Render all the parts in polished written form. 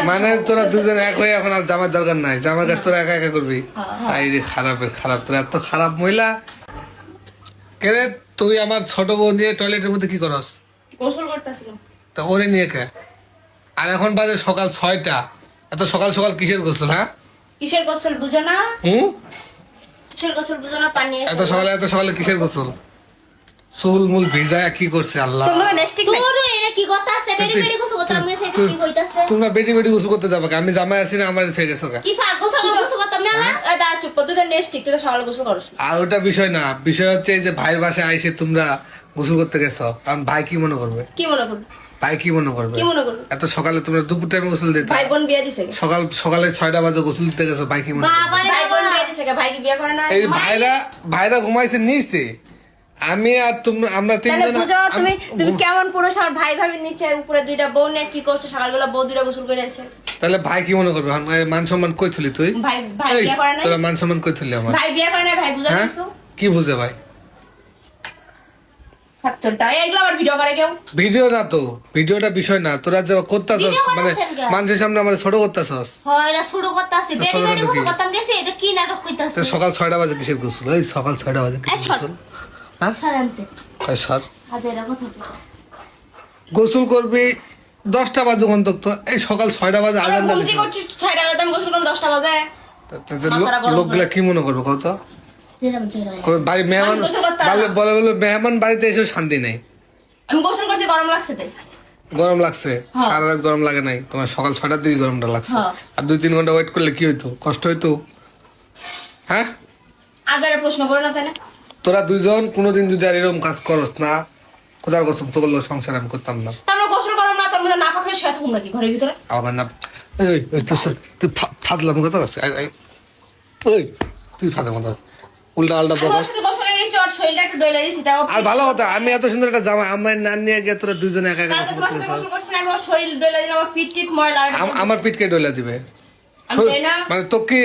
মানে তোরা দুজন এক হয়ে এখন আর জামার দরকার নাই, জামার কাজ তোরা একা একা করবি। তাই রে খারাপ, তোরা এত খারাপ মহিলা। কেরে তুই আমার ছোট বোন দিয়ে টয়লেটের মধ্যে কি করস? গোসল করতেছিলাম। তা ওরে নিয়ে কে? আর এখন বাজে সকাল 6টা, এত সকাল সকাল কিসের গোসল? হ্যাঁ কিসের গোসল বুঝো না? কিসের গোসল বুঝো না? পানি এত সকালে কিসের গোসল? চুল মুল ভিজায় কি করছে আল্লাহ। তোমরা নেস্টিক তোরে এনে কি কথা আছে? বেডি বেডি গোসল করতে আমি সেটা কি কইতাছে? তোমরা বেটি গোসল করতে যাবে? আমি জামাই আছি না, আমার ছেড়ে গেছো? কি পাগল ছাগল গোসল করতাম না? এ দা চুপ তুই তো নেস্টিক, তুই তো সকালে গোসল করছ। আর ওটা বিষয় না, বিষয় হচ্ছে এই যে ভাইয়ের বাসায় আইসে তোমরা গোসল করতে গেছো, কারণ ভাই কি মনে করবে? কি মনে করবে? ভাই কি মনে করবে? কি মনে করবে? এত সকালে তোমরা দুপুর টাইমে গোসল দিতে, ভাই বোন বিয়ে দিছে কে? সকালে 6টা বাজে গোসল দিতে গেছো, ভাই কি মনে করবে? বাবা রে ভাই বোন বিয়ে দিছে কে? ভাই কি বিয়ে করে না? এই ভাইরা ঘুমাইছে নিচে, আমি আর আমরা তাহলে তিনজন। বুঝো তুমি কেমন পুরুষ? আমার ভাই ভাবি নিচে, উপরে দুইটা বউ নিয়ে কি করছে? সকালবেলা বউ দুইটা গোসল করে আছে। তাহলে ভাই কি মনে করবে? মান সম্মান কই থলি তুই? ভাই এই, বিয়ে করে না? তোরা মান সম্মান কই থলি আমার? ভাই বিয়ে করে না, ভাই বুঝা হ্যাঁ দিছো? কি বুঝে ভাই? হাতটা এগুলো আবার ভিডিও করে কেউ? ভিডিও না তো, ভিডিওটা বিষয় না, তোরা যে করতাছস ভিডিও মানে করতেছেন কেন? মানুষের সামনে আমার ছোট করতাছস। হয় এটা শুরু করতাছে। তো বেডি সকালে বেডি তো কি? গোসল করতাম গেছে, এটা কি নাটক কইতাছে? তো সকাল 6টা বাজে কিসের গোসল? এই সকাল 6টা বাজে কিসের এই সর। গোসল? হ্যাঁ সারান্তে সর, হাজারা কথা বল। গোসল করবি 10টা বাজে অন্তত, তো এই সকাল 6টা বাজে আজান বুঝি দিছে। করছি 6টা বাজে আমি গোসল করলাম 10টা বাজে। মাথাটা গরম লোকগুলা কি মনে করবে কত? যেরকম যেরকম বাড়ি মেহমান আমি গোসল করতে পারবো না। বলে মেহমান বাড়িতে এসেও শান্তি নেই। আমি গোসল করছি, গরম লাগছে তাই। গরম লাগছে? হ্যাঁ। সারা রাত গরম লাগে নাই তোমার? সকাল 6টার দিকে গরমটা লাগছে, হ্যাঁ। আর 2-3 ঘন্টা ওয়েট করলে কি হইতো? কষ্ট হইতো? হ্যাঁ আগারে প্রশ্ন করে না তাই না? তোরা দুইজন কোনোদিন যদি আর এরকম কাজ করস না, কোথার কসম তো করলো সংসার আমি করতাম না। আমরা গোসল করলাম না, তোর মধ্যে না পাখে শুয়ে থাকুন নাকি ঘরের ভিতরে? আবার না, তুই ফাদলাম কথা আছে, ওই তুই ফাদলাম কথা, উল্টা আল্টা আমি বকস। ওর সাথে গোসলে গেছি, ওর শরীরটা একটু ডলে দিয়েছি তাও। আর ভালো কথা, আমি এত সুন্দর একটা জামা আমার না নিয়ে গিয়ে তোরা দুইজনে একা একা কালকে গোসল তোমার করতে সাথে গেছিস। গোসল করছি না, আমি ওর শরীর ডলে দিলাম, আমার পিঠ টিপ ময়লা। আমার পিঠকে ডলে দিবে? আমি জানি না। মানে তোকে কি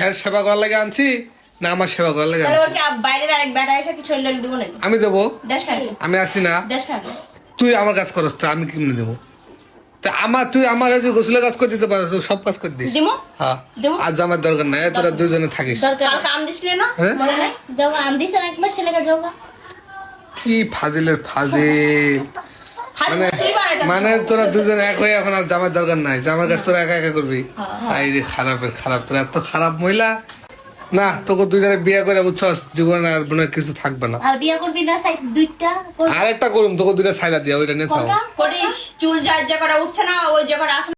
হেয়ার সেবা করার লাগে আনছি না আমার সেবা করার লাগে তাহলে আনছি? ওর কি বাইরের আরেক ব্যাটা এসে কি শরীর ডলে দিব নাকি? আমি দেবো? দেশ থাকে, আমি আসছি না? দেশ থাকে। তুই আমার কাজ করস তো আমি কেমনে দেবো? তা তুই আমার যে গোসলের কাজ করে দিতে পারস, সব কাজ করে দিস। দিমো হ্যাঁ, দেবো। আজ আমার দরকার নাই, তোরা দুজনে থাকিস। দরকার কাল কাম দিছিলে না? হ্যাঁ? মনে নাই? যাও আম দিছ না একবার ছেলেকে যাও গা। কি ফাজিলের ফাজিল। হাত তুই বানাইতাছিস। মানে তোরা দুজনে এক হয়ে এখন আর জামার দরকার নাই, জামার কাজ তোরা একা একা করবি। তাই রে খারাপ, তোরা এত খারাপ মহিলা না। তোকে দুজনে বিয়ে করে বুঝছস, জীবনে আর মনে হয় কিছু থাকবে না। আর বিয়া করবি না সাইড দুইটা করবি। আরেকটা করুম, তোকে দুইটা ছাইড়া দিয়া ওইটা নিয়ে থাও। কোনটা? করিস চুল যা করে উঠছে না, ওই যে করে আসে